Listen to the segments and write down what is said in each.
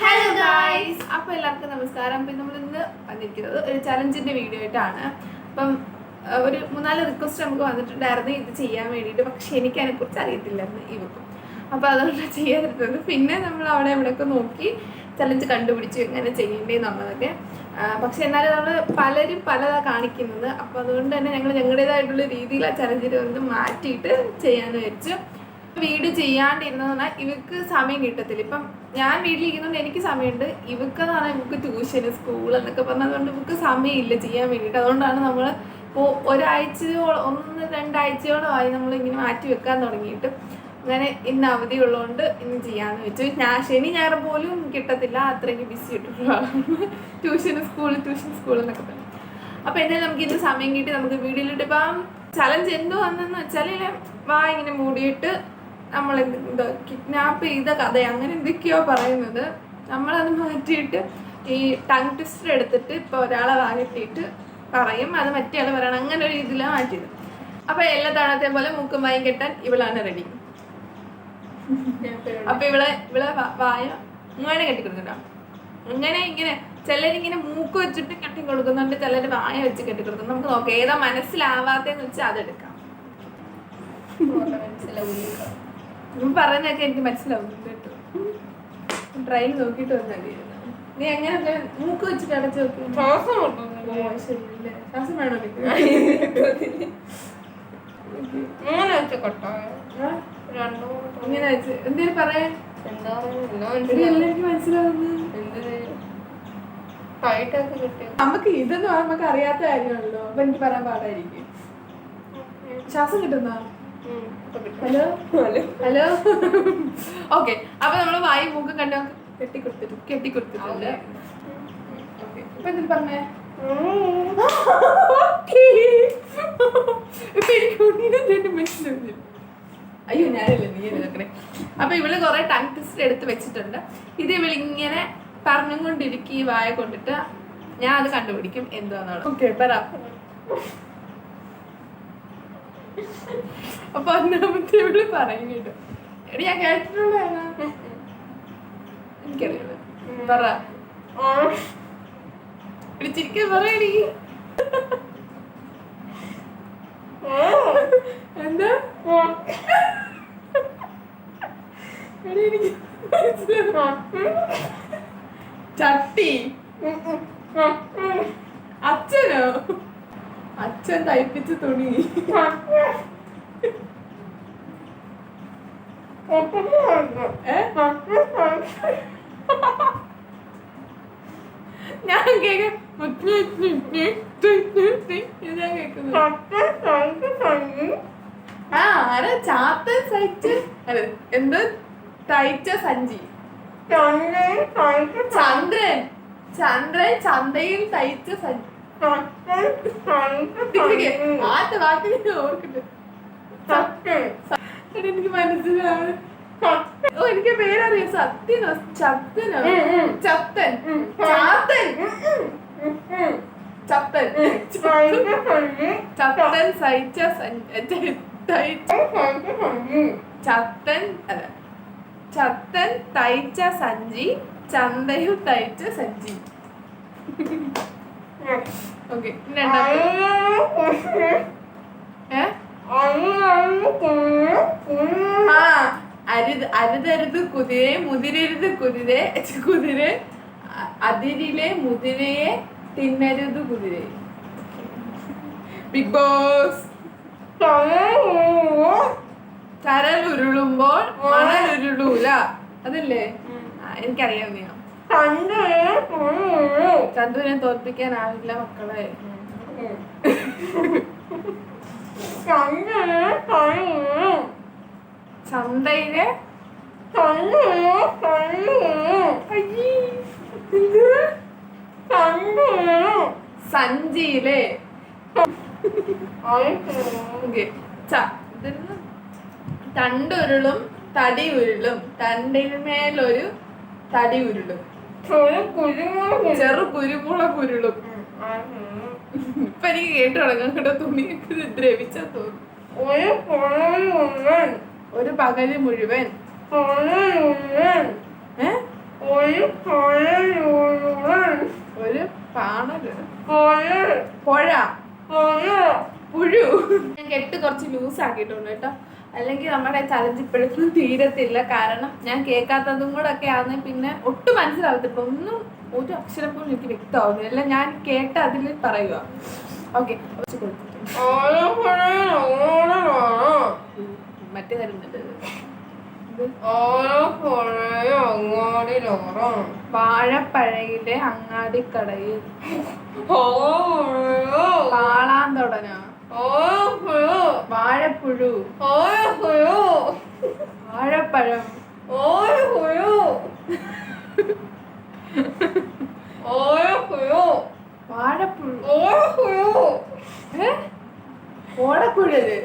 Hello guys, അപ്പോൾ എല്ലാവർക്കും നമസ്കാരം. അപ്പം നമ്മൾ ഇന്ന് വന്നിരിക്കുന്നത് ഒരു ചലഞ്ചിൻ്റെ വീഡിയോ ആയിട്ടാണ്. അപ്പം ഒരു 3-4 റിക്വസ്റ്റ് നമുക്ക് വന്നിട്ടുണ്ടായിരുന്നു ഇത് ചെയ്യാൻ വേണ്ടിയിട്ട്. പക്ഷെ എനിക്ക് അതിനെക്കുറിച്ച് അറിയത്തില്ലായിരുന്നു ഇവക്കും. അപ്പോൾ അതുകൊണ്ട് ചെയ്യാതിരുന്നത്. പിന്നെ നമ്മൾ അവിടെ എവിടെയൊക്കെ നോക്കി ചലഞ്ച് കണ്ടുപിടിച്ചു എങ്ങനെ ചെയ്യേണ്ടതെന്നുള്ളതൊക്കെ. പക്ഷെ എന്നാലും നമ്മൾ പലരും പലതാണ് കാണിക്കുന്നത്. അപ്പോൾ അതുകൊണ്ട് തന്നെ ഞങ്ങൾ ഞങ്ങളുടേതായിട്ടുള്ള രീതിയിൽ ആ ചലഞ്ചിനെ ഒന്ന് മാറ്റിയിട്ട് ചെയ്യാമെന്ന് വെച്ചു. വീഡിയോ ചെയ്യാണ്ടിരുന്നതെന്ന് പറഞ്ഞാൽ ഇവർക്ക് സമയം കിട്ടത്തില്ല. ഇപ്പം ഞാൻ വീട്ടിലിരിക്കുന്നതുകൊണ്ട് എനിക്ക് സമയമുണ്ട്. ഇവക്കെന്ന് പറഞ്ഞാൽ ഇവർക്ക് ട്യൂഷന് സ്കൂൾ എന്നൊക്കെ പറഞ്ഞതുകൊണ്ട് ഇവർക്ക് സമയമില്ല ചെയ്യാൻ വേണ്ടിയിട്ട്. അതുകൊണ്ടാണ് നമ്മൾ ഇപ്പോൾ ഒരാഴ്ചയോളം 1-2 ആഴ്ചയോളമായി നമ്മളിങ്ങനെ മാറ്റി വെക്കാൻ തുടങ്ങിയിട്ട്. അങ്ങനെ ഇന്ന് അവധി ഉള്ളതുകൊണ്ട് ഇന്ന് ചെയ്യാമെന്ന് വെച്ചു. ശനി ഞായർ പോലും കിട്ടത്തില്ല, അത്രയ്ക്ക് ബിസി ഇട്ടിട്ടുള്ള ട്യൂഷൻ സ്കൂൾ എന്നൊക്കെ പറഞ്ഞു. അപ്പോൾ എന്തായാലും നമുക്ക് ഇന്ന് സമയം കിട്ടി നമുക്ക് വീഡിയോയിലിട്ട്. ഇപ്പം ചലഞ്ച് എന്തോ വന്നെന്ന് വെച്ചാൽ ഇങ്ങനെ മൂടിയിട്ട് നമ്മൾ എന്താ കിഡ്നാപ്പ് ചെയ്ത കഥ അങ്ങനെ എന്തൊക്കെയോ പറയുന്നത്. നമ്മളത് മാറ്റിയിട്ട് ഈ ടങ് ട്വിസ്റ്റർ എടുത്തിട്ട് ഇപ്പോൾ ഒരാളെ വാങ്ങിട്ടിട്ട് പറയും, അത് മറ്റേ ആൾ പറയണം, അങ്ങനെ ഒരു ഇതിലാണ് മാറ്റിയത്. അപ്പോൾ എല്ലാ തവണത്തെ പോലെ മൂക്കും വായും കെട്ടാൻ ഇവളാണ് റെഡി. അപ്പോൾ ഇവളെ വായ ഇങ്ങനെ കെട്ടിക്കൊടുക്കട്ടോ. ഇങ്ങനെ ചിലരിങ്ങനെ മൂക്ക് വെച്ചിട്ട് കെട്ടി കൊടുക്കുന്നുണ്ട്, ചിലർ വായ വെച്ച് കെട്ടി കൊടുക്കുന്നു. നമുക്ക് നോക്കാം ഏതാ മനസ്സിലാവാത്തതെന്ന് വെച്ചാൽ അതെടുക്കാം. പറഞ്ഞൊക്കെ എനിക്ക് മനസ്സിലാവും കേട്ടോ. ട്രയൽ നോക്കിയിട്ട് വന്നാൽ നീ എങ്ങനെ മൂക്ക് വെച്ചിട്ട് അടച്ചു നോക്കി. ശ്വാസം വേണോ ഇങ്ങനെ വെച്ച് എന്തേലും പറയാൻ എനിക്ക് മനസ്സിലാവുന്നു. നമുക്ക് ഇതൊന്നും നമുക്ക് അറിയാത്ത കാര്യമാണല്ലോ. അപ്പൊ എനിക്ക് പറയാൻ പാടായിരിക്കും. ശ്വാസം കിട്ടുന്ന ഹലോ ഹലോ ഓക്കെ. അപ്പൊ നമ്മള് വായി മൂക്കും കണ്ടു കെട്ടിക്കൊടുത്തിട്ടുണ്ട്. ഇപ്പൊ എന്തിന് പറഞ്ഞേ? മനസ്സിലാവില്ല. അയ്യോ ഞാനല്ലേ നീ നോക്കണേ. അപ്പൊ ഇവള് കുറെ ടങ് ട്വിസ്റ്റർ എടുത്ത് വെച്ചിട്ടുണ്ട്. ഇത് ഇവളിങ്ങനെ പറഞ്ഞും കൊണ്ടിരിക്കും ഈ വായ കൊണ്ടിട്ട്. ഞാൻ അത് കണ്ടുപിടിക്കും എന്താന്നുള്ളത്. ഓക്കെ പറ. അപ്പൊ ഒന്നാമത്തെ ഇവള് പറയും കേട്ടോ. എടി ഞാൻ കേട്ടിട്ടുള്ളതാണ്, എനിക്കറിയാം. പറ എടി ചിരിക്കാൻ പറയടി. എന്താ എടി എനിക്ക് ചട്ടി. അച്ഛനോ? അച്ഛൻ തയ്പ്പിച്ച തുണി. ഞാൻ കേൾക്കുന്നു. ആരാ ചാത്തൻ സഹിച്ച് എന്ത് തയ്ച്ച സഞ്ചി? ചന്ദ്രൻ ചന്തയിൽ തയ്ച്ച സഞ്ചി. ആദ്യ വാക്കിന് ഓർക്കിട്ട് എനിക്ക് മനസ്സിലാവും. ഓ എനിക്ക് പേരറിയാം. സത്യനോ ചത്തനോ? ചത്തൻ ചത്തൻ സഹിച്ച ചത്തൻ തയ്ച്ച സഞ്ചി, ചന്തയിൽ തയ്ച്ച സഞ്ചി. ഓക്കെ അരുതരുത് കുതിരെ മുതിരരുത് കുതിര അതിരിലെ മുതിരയെ തിന്നരുത് കുതിര. Big boss. ചരലുരുളുമ്പോൾ മണലുരുളൂല, അതല്ലേ? എനിക്കറിയാം. ചന്തുവിനെ തോൽപ്പിക്കാനാവില്ല മക്കളെ. ചന്തയിലെ സഞ്ചിയിലെ തണ്ടുരുളും തടി ഉരുളും, തണ്ടിന്മേലൊരു തടി ഉരുളും, ചെറു കുരുമുളക് ഉരുളും. ഇപ്പൊ എനിക്ക് കേട്ടു തുടങ്ങാൻ കേട്ടോ. തുണിയൊക്കെ ദ്രവിച്ചാ തോന്നും. ഒരു പകല് മുഴുവൻ ഒരു പാണല് പുഴ പുഴു. ഞാൻ കെട്ട് കുറച്ച് ലൂസ് ആക്കിയിട്ടുണ്ട് കേട്ടോ, അല്ലെങ്കിൽ നമ്മുടെ ചലഞ്ച് ഇപ്പോഴൊന്നും തീരത്തില്ല. കാരണം ഞാൻ കേൾക്കാത്തതും കൂടെ ഒക്കെ ആവുന്ന പിന്നെ ഒട്ടും മനസ്സിലാവത്തില്ല, ഒന്നും ഒരു അക്ഷരം പോലും എനിക്ക് വ്യക്തമാവുന്നില്ല. എല്ലാം ഞാൻ കേട്ട അതിൽ പറയുക. ഓക്കെ, മറ്റേ തരുന്നുണ്ട്. വാഴപ്പഴയിലെ അങ്ങാടിക്കടയിൽ പാളാന്തോടനോ വാഴപ്പുഴു വാഴപ്പഴം വാഴപ്പുഴു ഓടക്കുഴല്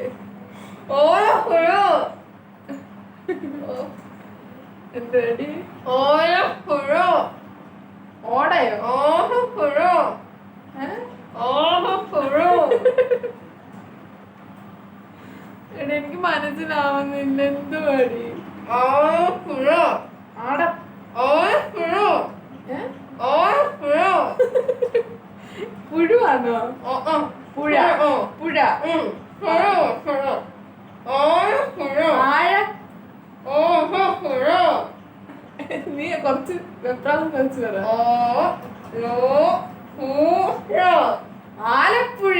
എന്തടി ഓടയോ എനിക്ക് മനസ്സിലാവുന്നില്ല. എന്തുവാടി പുഴുവാണോ? പുഴ പുഴ നീ കുറച്ച് വെപ്രാളം കളിച്ചു പറ. ആലപ്പുഴ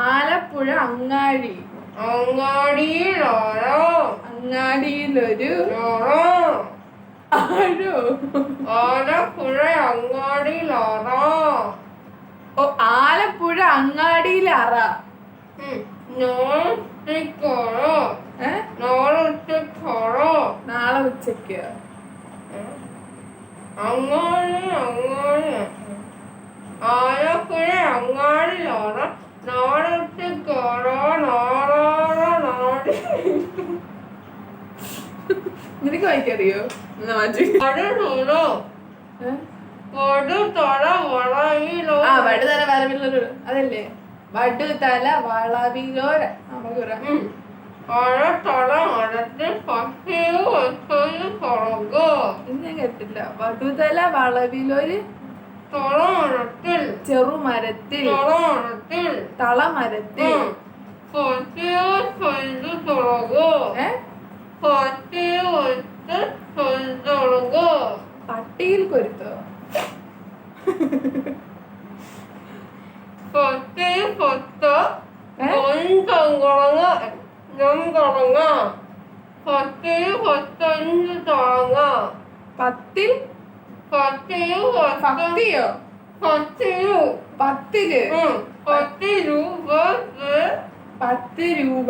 ആലപ്പുഴ അങ്ങാടി അങ്ങാടിയിലൊരു ആലപ്പുഴ അങ്ങാടിയിൽ അറ നാളെ ഉച്ചക്ക് ആലപ്പുഴ അങ്ങാടിയിലറ നിനക്ക് വായിക്കറിയോ? വടുതല വരവിലൊരു അതല്ലേ? വടുതല വളവിലോര ഞാൻ കേട്ടില്ല. വടുതല വളവിലൊരു ചെറുമരത്തിൽ തളമരത്തിൽ പട്ടിയിൽ കൊരുത്തോ പത്തിൽ പത്തിയോ 10 രൂപ 10 രൂപ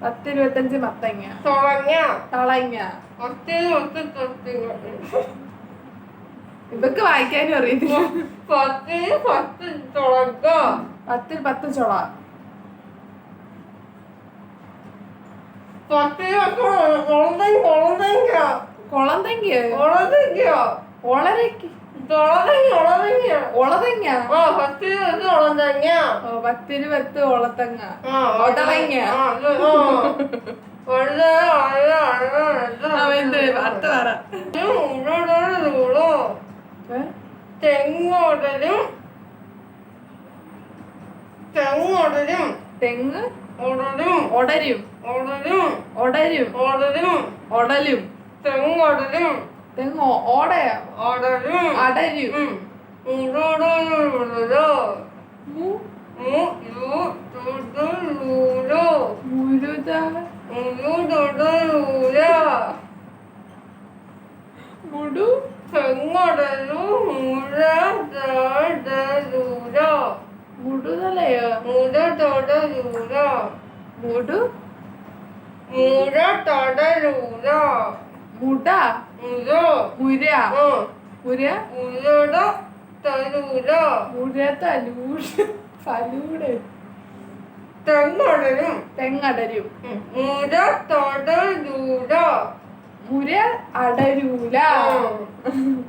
10 25 മത്തങ്ങ തളങ്ങ. ഇവക്ക് വായിക്കാനും അറിയത്തില്ല. 10 ചൊള കൊളന്തങ്ങ ഒളരക്ക് 10 ഒളതങ്ങ 10 ഒളത്തങ്ങ ഒടവങ്ങ. അടുത്ത പറ. തെങ്ങ് ഒടരും തെങ്ങ് ഓടയോ അടരും മുടു മുടുതലയോ മുടു മുട മുര തെങ്ങടരും മുര അടരൂല.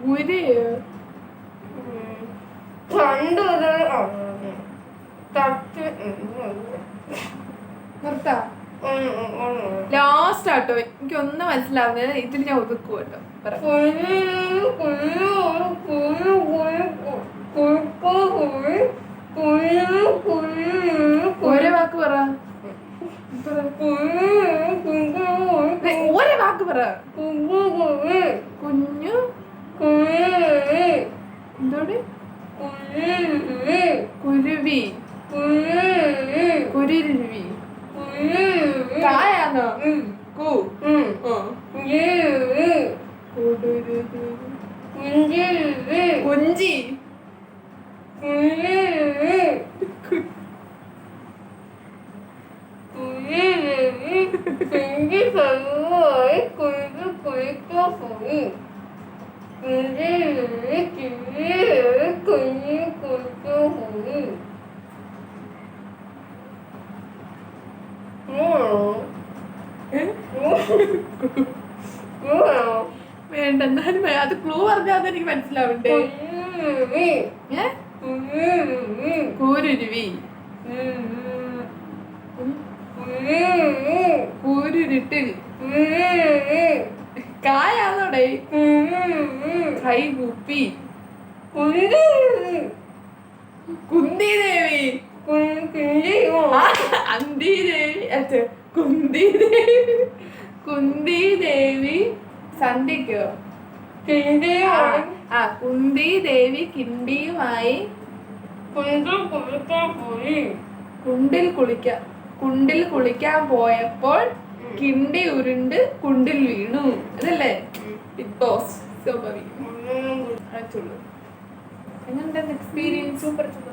മുരയോ നിർത്താ. ലാസ്റ്റ് ആട്ടോ, എനിക്കൊന്നും മനസ്സിലാവുന്നില്ല. ഇതിൽ ഞാൻ ഒതുക്കും കേട്ടോ. ഒരേ വാക്ക് പറ. ഒരേ വാക്ക് പറ. കുഞ്ഞു എന്തോട്? കുരുവി. കുരുരുവി. കായാണോ? കുഞ്ചി. വേണ്ട, എന്നാലും അത് ക്ലൂ പറഞ്ഞാൽ എനിക്ക് മനസ്സിലാവണ്ടേ. കൂരുരുവി. കൂരുരുട്ടിൽ. കായാന്നോടെ? കൈകൂപ്പി. കുന്തിദേവി. അന്തിദേവി. കുന്തിദേവി. കുന്തിദേവി സന്ധ്യക്കോ? കുന്തിദേവി കിണ്ടിയുമായി കുണ്ടിൽ കുളിക്കാൻ പോയപ്പോൾ കിണ്ടി ഉരുണ്ട് കുണ്ടിൽ വീണു. അതല്ലേ ബിഗ് ബോസ്? എങ്ങനെയുണ്ടായിരുന്നു experience? Super super.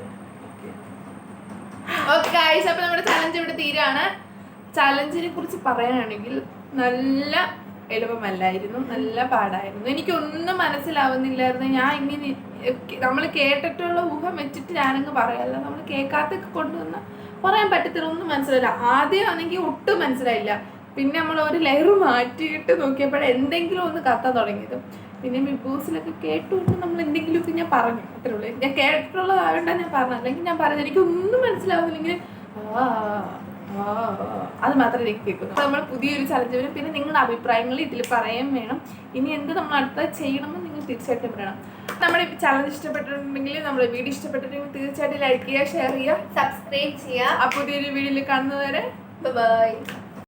Okay guys, അപ്പൊ നമ്മുടെ ചലഞ്ച് ഇവിടെ തീരാണ്. ചലഞ്ചിനെ കുറിച്ച് പറയാനാണെങ്കിൽ നല്ല എളുപ്പമല്ലായിരുന്നു, നല്ല പാടായിരുന്നു. എനിക്കൊന്നും മനസ്സിലാവുന്നില്ലായിരുന്നു. ഞാൻ ഇങ്ങനെ നമ്മൾ കേട്ടിട്ടുള്ള ഊഹം വെച്ചിട്ട് ഞാനങ്ങ് പറയാമല്ലോ. നമ്മൾ കേൾക്കാത്തൊക്കെ കൊണ്ടുവന്ന പറയാൻ പറ്റത്തില്ല, ഒന്നും മനസ്സിലായില്ല. ആദ്യം ആണെങ്കിൽ ഒട്ടും മനസ്സിലായില്ല. പിന്നെ നമ്മൾ ഒരു ലെയർ മാറ്റിയിട്ട് നോക്കിയപ്പോഴേ എന്തെങ്കിലും ഒന്ന് കത്താൻ തുടങ്ങിയത്. പിന്നെ ബിഗ് ബോസിലൊക്കെ കേട്ടുകൊണ്ട് നമ്മൾ എന്തെങ്കിലുമൊക്കെ ഞാൻ പറഞ്ഞു, അത്രേ ഉള്ളൂ. ഞാൻ കേട്ടിട്ടുള്ളതായോണ്ടാണ് ഞാൻ പറഞ്ഞത്, അല്ലെങ്കിൽ ഞാൻ പറഞ്ഞത് എനിക്കൊന്നും മനസ്സിലാവുന്നില്ല. ഇങ്ങനെ അത് മാത്രമേ എനിക്ക് കേൾക്കുന്നു. നമ്മൾ പുതിയൊരു ചലഞ്ച് വരും. പിന്നെ നിങ്ങളുടെ അഭിപ്രായങ്ങൾ ഇതിൽ പറയാൻ വേണം. ഇനി എന്ത് നമ്മൾ അടുത്ത ചെയ്യണമെന്ന് നിങ്ങൾ തീർച്ചയായിട്ടും പറയണം. നമ്മുടെ ചലഞ്ച് ഇഷ്ടപ്പെട്ടിട്ടുണ്ടെങ്കിൽ, നമ്മുടെ വീഡിയോ ഇഷ്ടപ്പെട്ടിട്ടുണ്ടെങ്കിൽ തീർച്ചയായിട്ടും ലൈക്ക് ചെയ്യുക, ഷെയർ ചെയ്യുക, സബ്സ്ക്രൈബ് ചെയ്യുക. ആ പുതിയൊരു വീഡിയോയിൽ കാണുന്നതുവരെ ബൈ.